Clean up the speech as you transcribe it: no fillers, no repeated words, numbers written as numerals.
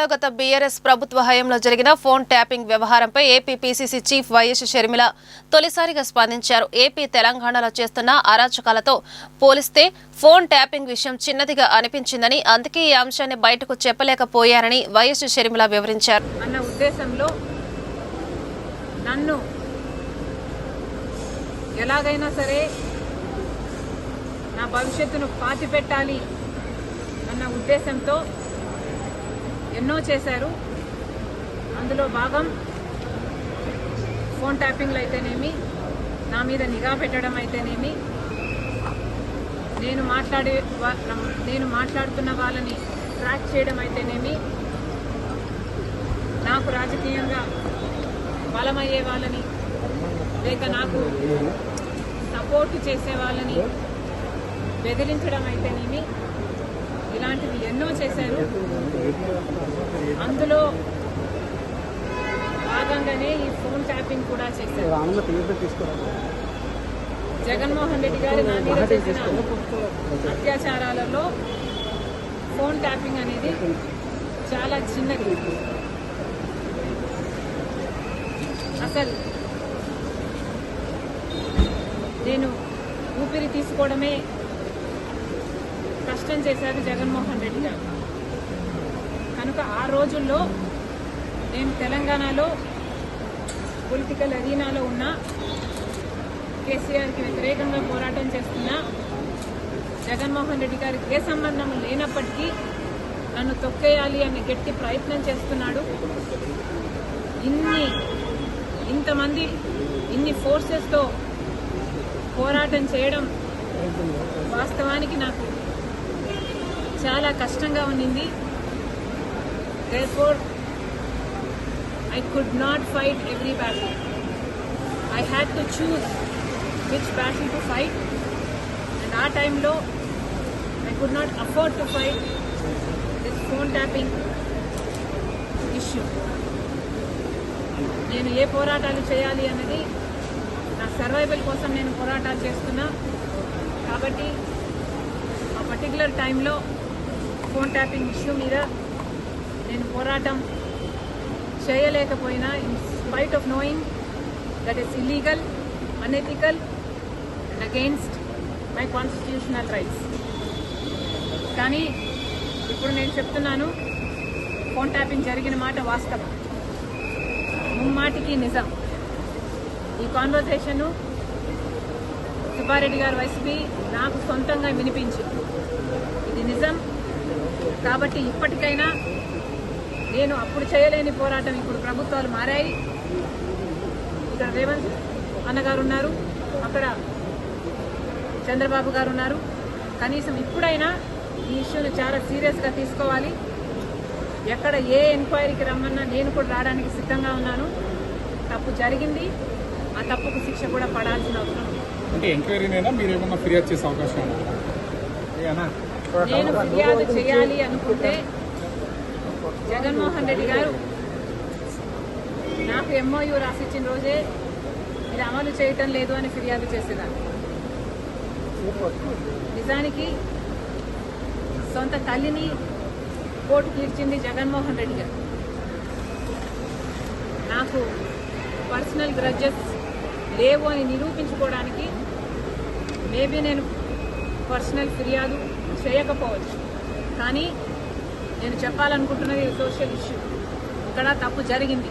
తెలంగాణలో గత బీఆర్ఎస్ ప్రభుత్వ హయాంలో జరిగిన ఫోన్ ట్యాపింగ్ వ్యవహారంపై AP PCC chief YS Sharmila తొలిసారిగా స్పందించారు. ఏపీ తెలంగాణలో చేస్తున్న అరాచకాలతో పోలిస్తే ఫోన్ ట్యాపింగ్ విషయం చిన్నదిగా అనిపించిందని, అందుకే ఈ అంశాన్ని బయటకు చెప్పలేకపోయారని వైఎస్ షర్మిల వివరించారు. అన్న ఉద్దేశంలో నన్ను ఎలాగైనా సరే నా భవిష్యత్తును పాతిపెట్టాలి అన్న ఉద్దేశంతో ఎన్నో చేశారు. అందులో భాగం ఫోన్ ట్యాపింగ్లు అయితేనేమి, నా మీద నిఘా పెట్టడం అయితేనేమి, నేను మాట్లాడుతున్న వాళ్ళని ట్రాక్ చేయడం అయితేనేమి, నాకు రాజకీయంగా బలమయ్యే వాళ్ళని లేక నాకు సపోర్ట్ చేసే వాళ్ళని బెదిరించడం అయితేనేమి, ఇలాంటివి ఎన్నో చేశారు. అందులో భాగంగానే ఈ ఫోన్ ట్యాపింగ్ కూడా చేశారు. జగన్మోహన్ రెడ్డి గారు నా మీద చేసిన అత్యాచారాలలో ఫోన్ ట్యాపింగ్ అనేది చాలా చిన్నది. అసలు నేను ఊపిరి తీసుకోవడమే కష్టం చేశారు జగన్మోహన్ రెడ్డి గారు. కనుక ఆ రోజుల్లో నేను తెలంగాణలో పొలిటికల్ అరీనాలో ఉన్న కేసీఆర్కి వ్యతిరేకంగా పోరాటం చేస్తున్న జగన్మోహన్ రెడ్డి గారికి ఏ సంబంధం లేనప్పటికీ నన్ను తొక్కేయాలి అనే గట్టి ప్రయత్నం చేస్తున్నాడు. ఇంతమంది ఇన్ని ఫోర్సెస్తో పోరాటం చేయడం వాస్తవానికి నాకు చాలా కష్టంగా ఉండింది. Therefore, I could not fight every battle. I had to choose which battle to fight, and our time lo I could not afford to fight this phone tapping issue. నేను ఏ పోరాటాలు చేయాలి అన్నది నా సర్వైవల్ కోసం నేను పోరాటాలు చేస్తున్నా. కాబట్టి ఆ పర్టికులర్ టైంలో ఫోన్ ట్యాపింగ్ ఇష్యూ మీద నేను పోరాటం చేయలేకపోయినా, in spite of knowing that is illegal, unethical and against my constitutional rights. కానీ ఇప్పుడు నేను చెప్తున్నాను, ఫోన్ ట్యాపింగ్ జరిగిన మాట వాస్తవం, ముమ్మాటికి నిజం. ఈ కాన్వర్సేషను సుబ్బారెడ్డి గారు వైసీపీ నాకు సొంతంగా వినిపించింది. ఇది నిజం. కాబట్టి ఇప్పటికైనా నేను అప్పుడు చేయలేని పోరాటం, ఇప్పుడు ప్రభుత్వాలు మారాయి, ఇక్కడ రేవంత్ అన్నగారు ఉన్నారు, అక్కడ చంద్రబాబు గారు ఉన్నారు. కనీసం ఇప్పుడైనా ఈ ఇష్యూని చాలా సీరియస్గా తీసుకోవాలి. ఎక్కడ ఏ ఎంక్వైరీకి రమ్మన్నా నేను కూడా రావడానికి సిద్ధంగా ఉన్నాను. తప్పు జరిగింది, ఆ తప్పుకు శిక్ష కూడా పడాల్సిన అవసరం ఉంది. అంటే ఎంక్వైరీనైనా మీరు ఏమన్నా ఫిర్యాదు చేసే అవకాశం నేను ఫిర్యాదు చేయాలి అనుకుంటే జగన్మోహన్ రెడ్డి గారు నాకు ఎంఓయూ రాసిచ్చిన రోజే ఇది అమలు చేయటం లేదు అని ఫిర్యాదు చేసేదాన్ని. నిజానికి సొంత తల్లిని కోర్టుకు ఇచ్చింది జగన్మోహన్ రెడ్డి గారు. నాకు పర్సనల్ గ్రడ్జెస్ లేవు అని నిరూపించుకోవడానికి మేబీ నేను పర్సనల్ ఫిర్యాదు చేయకపోవచ్చు. కానీ నేను చెప్పాలనుకుంటున్నది సోషల్ ఇష్యూ. ఇక్కడ తప్పు జరిగింది.